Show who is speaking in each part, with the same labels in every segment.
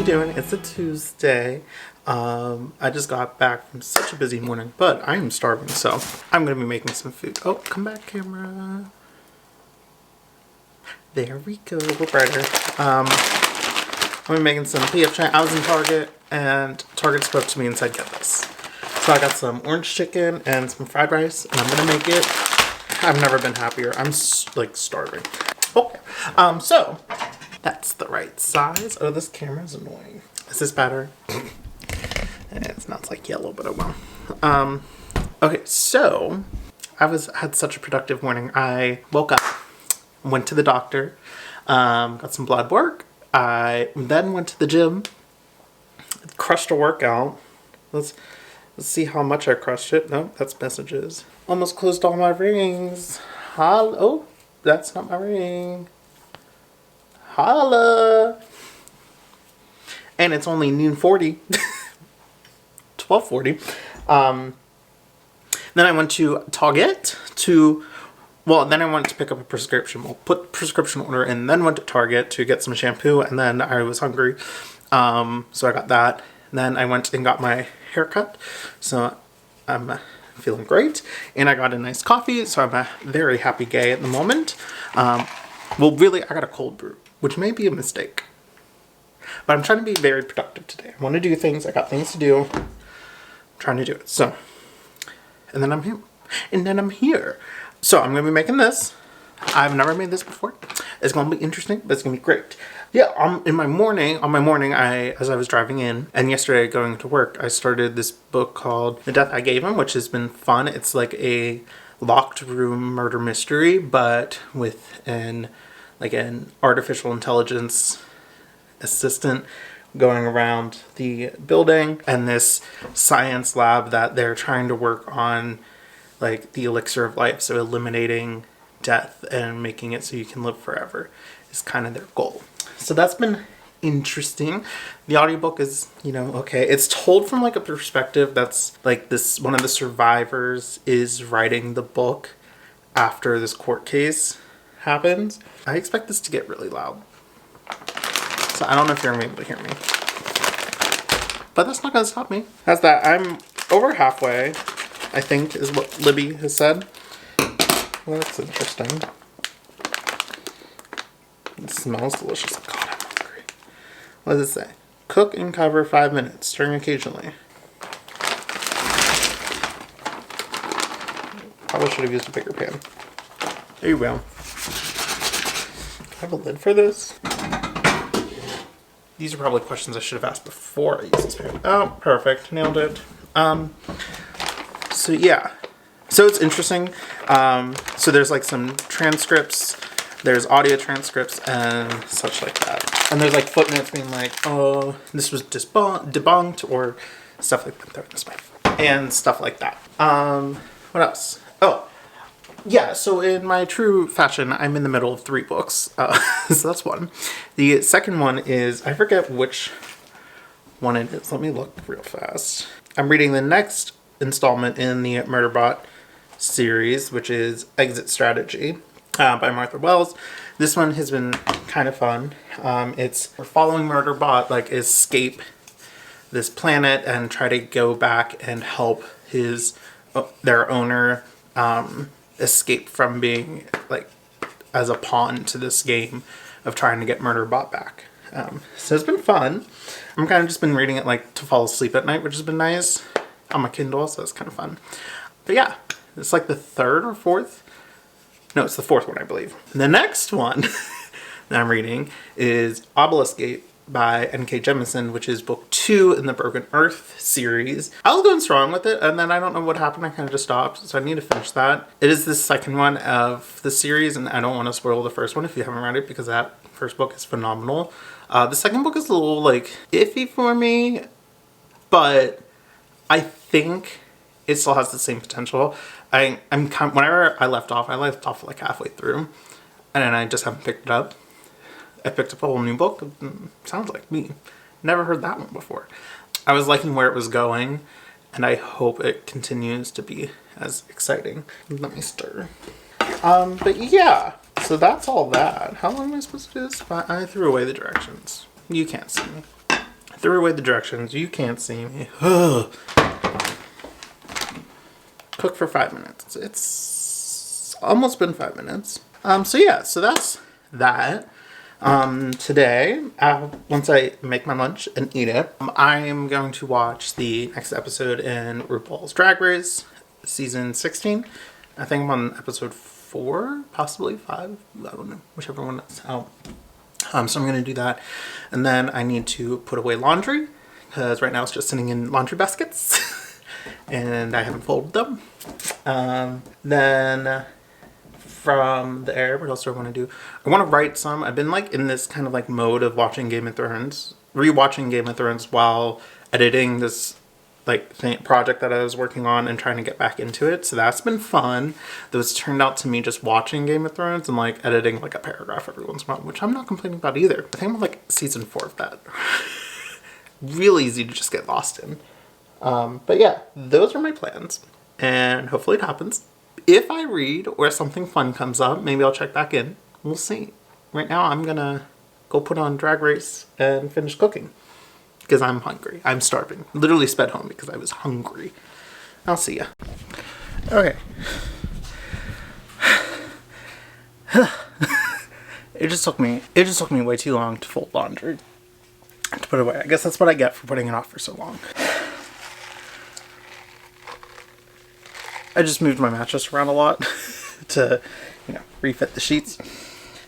Speaker 1: doing? It's a Tuesday. I just got back from such a busy morning, but I am starving, so I'm gonna be making some food. Oh, come back, camera. There we go. We're brighter. I'm gonna be making some PF Chang. I was in Target, and Target spoke to me and said, "Get this." So I got some orange chicken and some fried rice, and I'm gonna make it. I've never been happier. I'm like starving. Okay. So that's the right size. Oh, this camera's annoying. Is this better? It smells like yellow, but oh well. Okay, so had such a productive morning. I woke up, went to the doctor, got some blood work. I then went to the gym, crushed a workout. Let's see how much I crushed it. No, that's messages. Almost closed all my rings. Oh, that's not my ring. Holla. And it's only noon 40. 12:40. Then I went to Target then I went to pick up a prescription. We'll put prescription order in, then went to Target to get some shampoo, and then I was hungry. So I got that. Then I went and got my hair cut. So I'm feeling great. And I got a nice coffee, so I'm a very happy gay at the moment. Well, really, I got a cold brew, which may be a mistake. But I'm trying to be very productive today. I want to do things. I got things to do. I'm trying to do it. So, and then I'm here. So I'm going to be making this. I've never made this before. It's going to be interesting, but it's going to be great. Yeah, on my morning, as I was driving in, and yesterday going to work, I started this book called The Death I Gave Him, which has been fun. It's like a locked room murder mystery, but with an artificial intelligence assistant going around the building, and this science lab that they're trying to work on, like the elixir of life, so eliminating death and making it so you can live forever is kind of their goal. So that's been interesting. The audiobook is, okay. It's told from like a perspective that's like this, one of the survivors is writing the book after this court case happens. I expect this to get really loud. So I don't know if you're going to be able to hear me. But that's not going to stop me. That's that. I'm over halfway, I think, is what Libby has said. Well, that's interesting. It smells delicious. God, I'm hungry. What does it say? Cook and cover 5 minutes, stirring occasionally. Probably should have used a bigger pan. There you go. Do I have a lid for this? These are probably questions I should have asked before I used this pan. Oh, perfect. Nailed it. So yeah. So it's interesting. So there's like some transcripts. There's audio transcripts and such like that. And there's like footnotes being like, oh, this was debunked or stuff like that. Throw it this way. And stuff like that. What else? Oh. Yeah, so in my true fashion, I'm in the middle of 3 books. So that's one. The second one is, I forget which one it is. Let me look real fast. I'm reading the next installment in the Murderbot series, which is Exit Strategy by Martha Wells. This one has been kind of fun. We're following Murderbot, like escape this planet and try to go back and help their owner escape from being like as a pawn to this game of trying to get Murderbot back. So it's been fun. I'm kind of just been reading it like to fall asleep at night, which has been nice on my Kindle, so it's kind of fun. But yeah, it's like the 3rd or 4th. No, it's the 4th one, I believe. And the next one that I'm reading is Obelisk Gate by N.K. Jemisin, which is book 2 in the Broken Earth series. I was going strong with it, and then I don't know what happened. I kind of just stopped, so I need to finish that. It is the second one of the series, and I don't want to spoil the first one if you haven't read it, because that first book is phenomenal. The second book is a little, like, iffy for me, but I think it still has the same potential. Whenever I left off like halfway through, and then I just haven't picked it up. I picked up a whole new book. Sounds like me. Never heard that one before. I was liking where it was going, and I hope it continues to be as exciting. Let me stir. But yeah, so that's all that. How long am I supposed to do this? I threw away the directions. You can't see me. threw away the directions. You can't see me. Ugh. Cook for 5 minutes. It's almost been 5 minutes. So yeah, so that's that. Today, once I make my lunch and eat it, I am going to watch the next episode in RuPaul's Drag Race, season 16. I think I'm on episode 4, possibly 5. I don't know, whichever one is out. So I'm going to do that. And then I need to put away laundry, because right now it's just sitting in laundry baskets. And I haven't folded them. Then from there, what else do I want to do? I want to write some. I've been like in this kind of like mode of watching Game of Thrones, rewatching Game of Thrones while editing this like project that I was working on and trying to get back into it. So that's been fun. Though it's turned out to me just watching Game of Thrones and like editing like a paragraph every once in a while, which I'm not complaining about either. I think I'm like season 4 of that. Real easy to just get lost in. But yeah, those are my plans. And hopefully it happens. If I read or something fun comes up, maybe I'll check back in. We'll see. Right now, I'm gonna go put on Drag Race and finish cooking. Because I'm hungry. I'm starving. Literally sped home because I was hungry. I'll see ya. Okay. It just took me way too long to fold laundry. To put it away. I guess that's what I get for putting it off for so long. I just moved my mattress around a lot to, refit the sheets.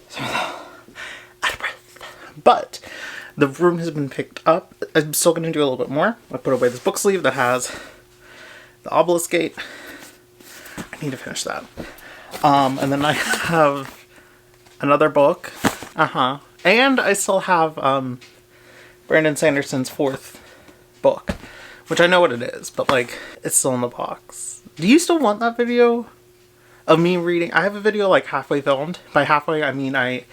Speaker 1: So out of breath. But the room has been picked up. I'm still going to do a little bit more. I put away this book sleeve that has the obelisk gate. I need to finish that. And then I have another book. And I still have Brandon Sanderson's 4th book, which I know what it is, but like it's still in the box. Do you still want that video of me reading? I have a video like halfway filmed. By halfway, I mean I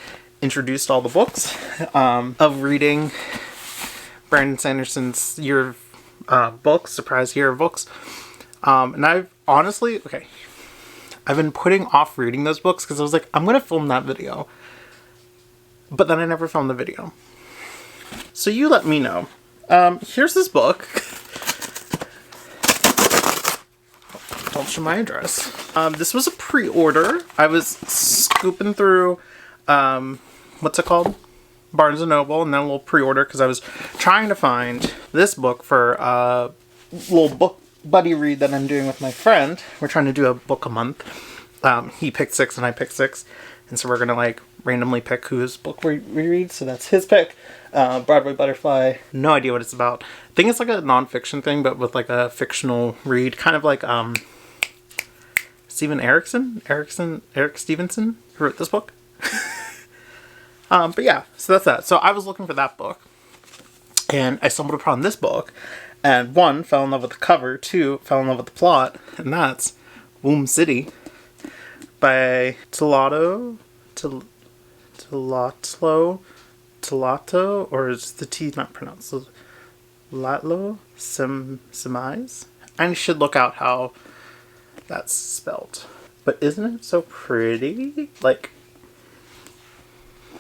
Speaker 1: introduced all the books of reading Brandon Sanderson's year of books, surprise year of books. And I've honestly, I've been putting off reading those books because I was like, I'm going to film that video. But then I never filmed the video. So you let me know. Here's this book. Don't show my address. This was a pre-order. I was scooping through, what's it called? Barnes & Noble, and then a little pre-order because I was trying to find this book for a little book buddy read that I'm doing with my friend. We're trying to do a book a month. He picked 6 and I picked 6. And so we're going to like randomly pick whose book we read. So that's his pick. Broadway Butterfly. No idea what it's about. I think it's like a nonfiction thing, but with like a fictional read. Kind of like Eric Stevenson, who wrote this book. But yeah, so that's that. So I was looking for that book. And I stumbled upon this book. And 1, fell in love with the cover. 2, fell in love with the plot. And that's Womb City by Tolato, or is the T not pronounced? Latlo Semise? I should look out how that's spelled. But isn't it so pretty? Like,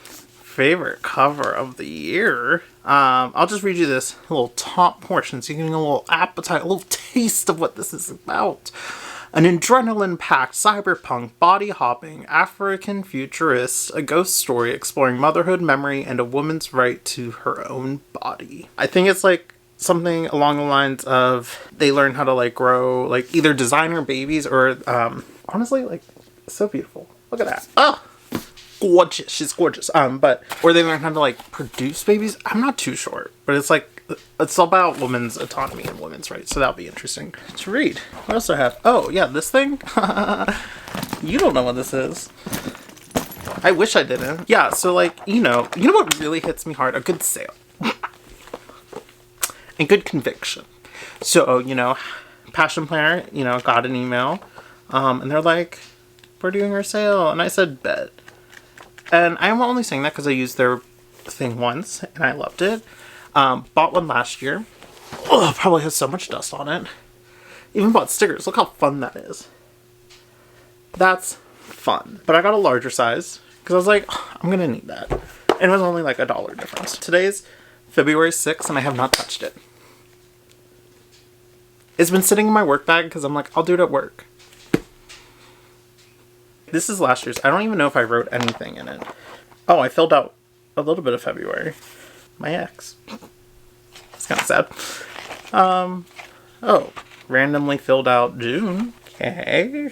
Speaker 1: favorite cover of the year. I'll just read you this little top portion so you can get a little appetite, a little taste of what this is about. An adrenaline-packed, cyberpunk, body-hopping, African futurist, a ghost story exploring motherhood, memory, and a woman's right to her own body. I think it's like something along the lines of they learn how to like grow like either designer babies or honestly like so beautiful. Look at that. Oh, gorgeous. She's gorgeous. Or they learn how to like produce babies. I'm not too sure, but it's like it's about women's autonomy and women's rights, so that'll be interesting to read. What else do I have? Oh yeah, this thing. You don't know what this is. I wish I didn't. Yeah, so like you know what really hits me hard? A good sale. And good conviction. So, Passion Planner, got an email. And they're like, we're doing our sale. And I said, bet. And I'm only saying that because I used their thing once. And I loved it. Bought one last year. Oh, probably has so much dust on it. Even bought stickers. Look how fun that is. That's fun. But I got a larger size. Because I was like, I'm going to need that. And it was only like $1 difference. Today's February 6th, and I have not touched it. It's been sitting in my work bag because I'm like, I'll do it at work. This is last year's. I don't even know if I wrote anything in it. Oh, I filled out a little bit of February. My ex. It's kind of sad. Oh, randomly filled out June. Okay.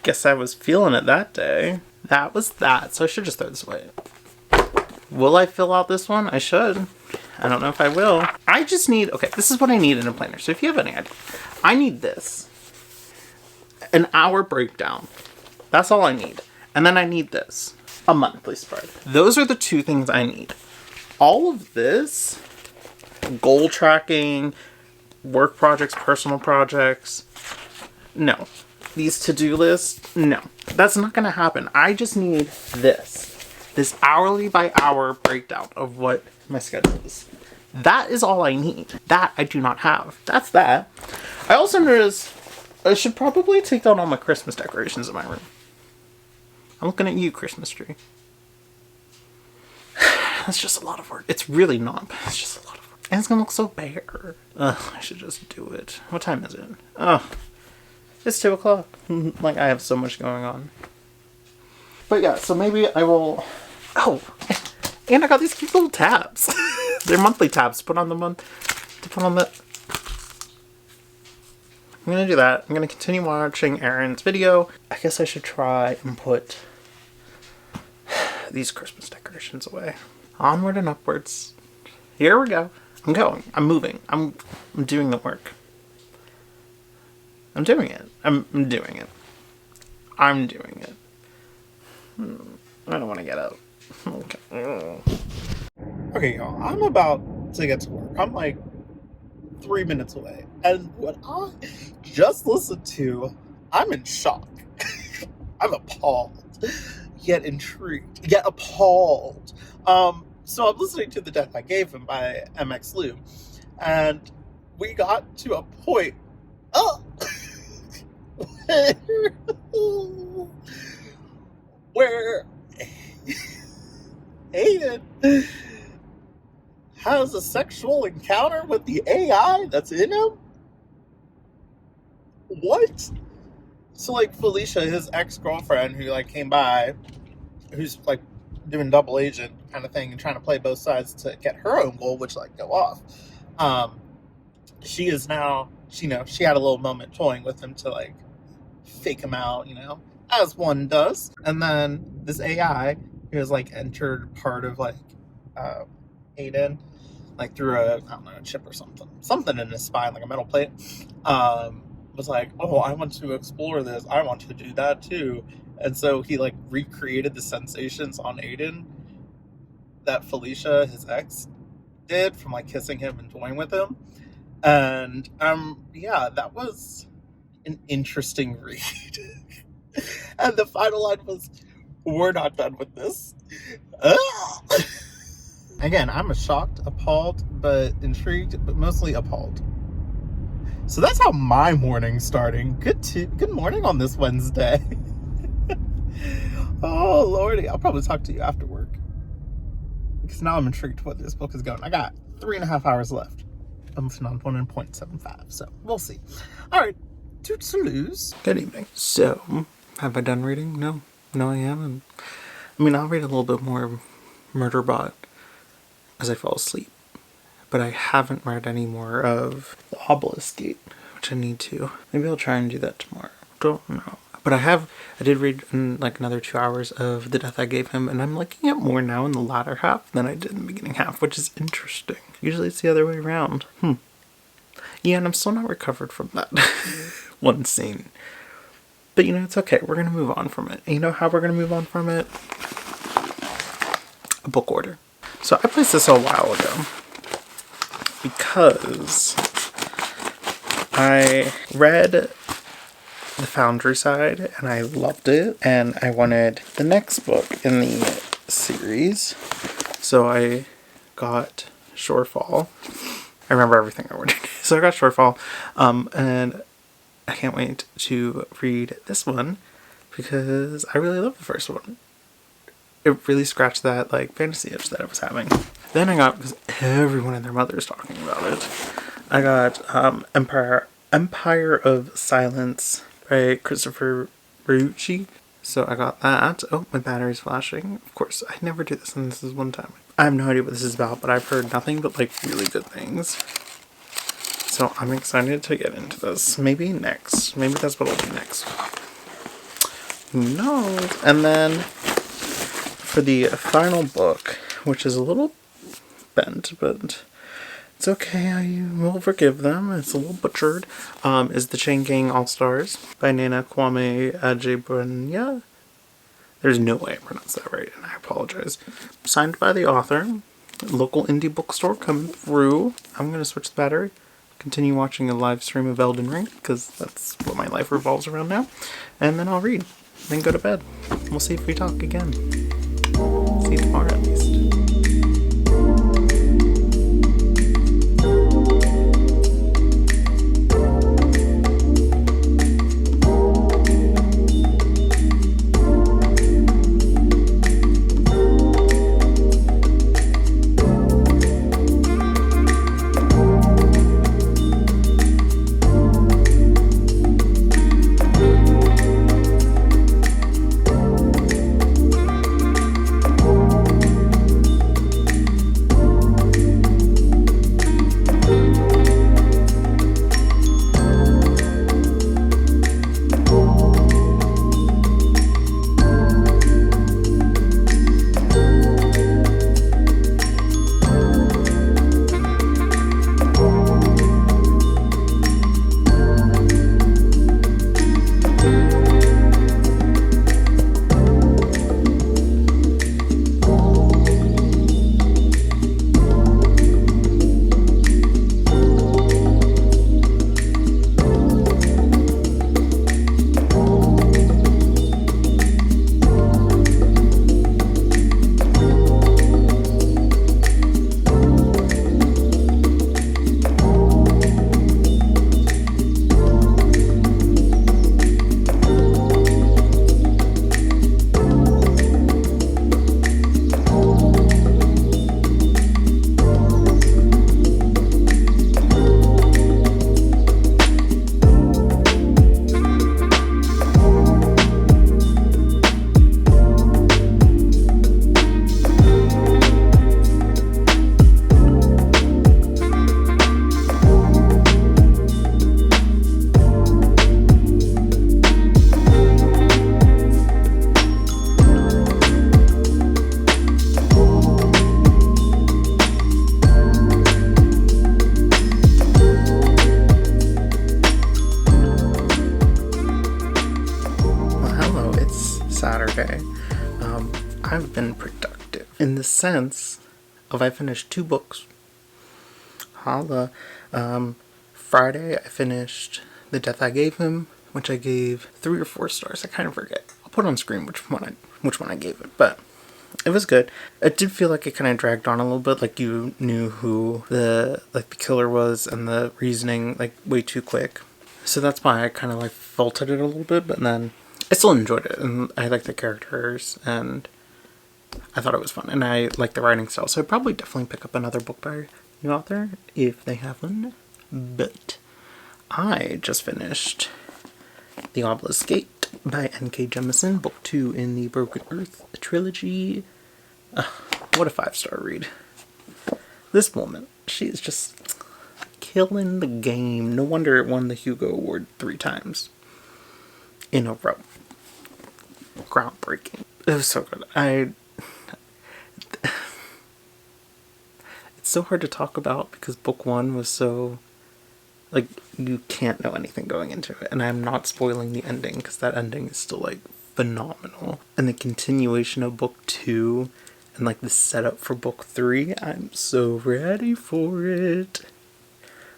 Speaker 1: Guess I was feeling it that day. That was that. So I should just throw this away. Will I fill out this one? I should. I don't know if I will. I just need... Okay, this is what I need in a planner. So if you have any idea. I need this. An hour breakdown. That's all I need. And then I need this. A monthly spread. Those are the two things I need. All of this... Goal tracking... Work projects, personal projects... No. These to-do lists... No. That's not going to happen. I just need this. This hourly by hour breakdown of what my schedule is. That is all I need. That I do not have. That's that. I also noticed I should probably take down all my Christmas decorations in my room. I'm looking at you, Christmas tree. That's just a lot of work. It's really not, but it's just a lot of work. And it's gonna look so bare. Ugh, I should just do it. What time is it? Oh, it's 2 o'clock. Like, I have so much going on. But yeah, so maybe I will... Oh, and I got these cute little tabs. They're monthly tabs to put on the month. To put on the... I'm gonna do that. I'm gonna continue watching Erin's video. I guess I should try and put these Christmas decorations away. Onward and upwards. Here we go. I'm going. I'm moving. I'm doing the work. I'm doing it. I'm doing it. I'm doing it. I don't want to get up. Okay. Okay, y'all. I'm about to get to work. I'm like 3 minutes away. And what I just listened to, I'm in shock. I'm appalled. Yet intrigued. Yet appalled. So I'm listening to The Death I Gave Him by MX Lou. And we got to a point... where Aiden has a sexual encounter with the AI that's in him? What? So, like, Felicia, his ex-girlfriend, who, like, came by, who's, like, doing double agent kind of thing and trying to play both sides to get her own goal, which, like, go off. She is now, she had a little moment toying with him to, like, fake him out, as one does. And then this AI, who has, like, entered part of, like, Aiden, like, through a chip or something in his spine, like a metal plate, was like, oh, I want to explore this. I want to do that too. And so he, like, recreated the sensations on Aiden that Felicia, his ex, did from, like, kissing him and toying with him. And, yeah, that was an interesting read. And the final line was, we're not done with this. Again, I'm shocked, appalled, but intrigued, but mostly appalled. So that's how my morning's starting. Good morning on this Wednesday. Oh, Lordy. I'll probably talk to you after work. Because now I'm intrigued what this book is going. I got 3.5 hours left. I'm on 1.75, so we'll see. All right. Toodaloo. Good evening. So, have I done reading? No, I haven't. I mean, I'll read a little bit more of Murderbot as I fall asleep. But I haven't read any more of The Obelisk Gate, which I need to. Maybe I'll try and do that tomorrow. Don't know. But I did read in like another 2 hours of The Death I Gave Him, and I'm liking it more now in the latter half than I did in the beginning half, which is interesting. Usually it's the other way around. Yeah, and I'm still not recovered from that one scene. But it's okay. We're going to move on from it. And you know how we're going to move on from it? A book order. So I placed this a while ago because I read The Foundry Side and I loved it, and I wanted the next book in the series. So I got Shorefall. I remember everything I ordered. So I got Shorefall, and I can't wait to read this one because I really love the first one. It really scratched that, like, fantasy itch that I was having. Then I got, because everyone and their mother is talking about it, I got Empire of Silence by Christopher Berrucci. So I got that. Oh, my battery's flashing. Of course, I never do this, and this is one time. I have no idea what this is about, but I've heard nothing but like really good things. So I'm excited to get into this. Maybe next. Maybe that's what I'll do next. Who knows? And then for the final book, which is a little bent, but it's okay. I will forgive them. It's a little butchered. Is The Chain Gang All-Stars by Nana Kwame Adjei-Brenyah. There's no way I pronounced that right, and I apologize. Signed by the author. Local indie bookstore coming through. I'm going to switch the battery. Continue watching a live stream of Elden Ring, because that's what my life revolves around now. And then I'll read. Then go to bed. We'll see if we talk again. See you tomorrow at least. I've been productive in the sense of I finished 2 books. Holla. Friday I finished The Death I Gave Him, which I gave 3 or 4 stars. I kind of forget. I'll put on screen which one I gave it, but it was good. It did feel like it kind of dragged on a little bit, like you knew who the killer was and the reasoning like way too quick. So that's why I kind of like faulted it a little bit, but then I still enjoyed it and I liked the characters and I thought it was fun and I like the writing style. So I'd probably definitely pick up another book by a new author if they have one. But I just finished The Obelisk Gate by N.K. Jemisin, book 2 in the Broken Earth trilogy. What a 5-star read. This woman, she is just killing the game. No wonder it won the Hugo Award 3 times in a row. Groundbreaking. It was so good. It's so hard to talk about because book 1 was so, like, you can't know anything going into it. And I'm not spoiling the ending because that ending is still, like, phenomenal. And the continuation of book 2 and, like, the setup for book 3, I'm so ready for it.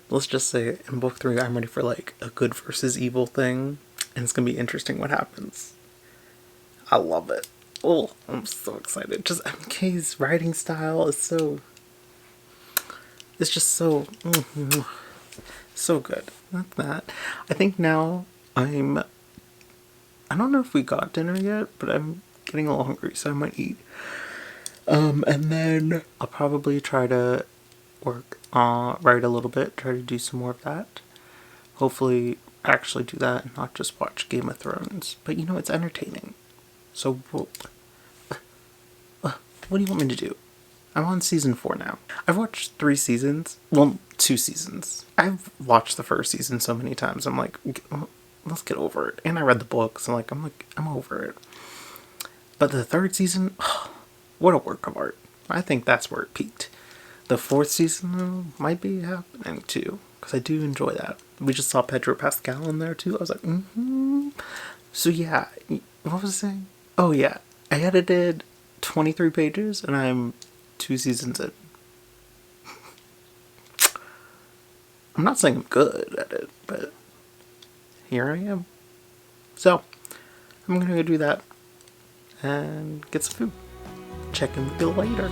Speaker 1: Let's just say in book 3, I'm ready for, like, a good versus evil thing. And it's going to be interesting what happens. I love it. Oh, I'm so excited. Just MK's writing style is so... It's just so... so good. Not that. I think now I don't know if we got dinner yet, but I'm getting a little hungry, so I might eat. And then I'll probably try to write a little bit, try to do some more of that. Hopefully actually do that and not just watch Game of Thrones. But you know, it's entertaining. So, what do you want me to do? I'm on season 4 now. I've watched 3 seasons. Well, 2 seasons. I've watched the first season so many times. I'm like, let's get over it. And I read the books. I'm over it. But the 3rd season, what a work of art. I think that's where it peaked. The 4th season, though, might be happening too. Because I do enjoy that. We just saw Pedro Pascal in there too. I was like, So yeah, what was I saying? Oh yeah, I edited 23 pages and I'm 2 seasons in. I'm not saying I'm good at it, but here I am. So, I'm gonna go do that and get some food. Check in with you later.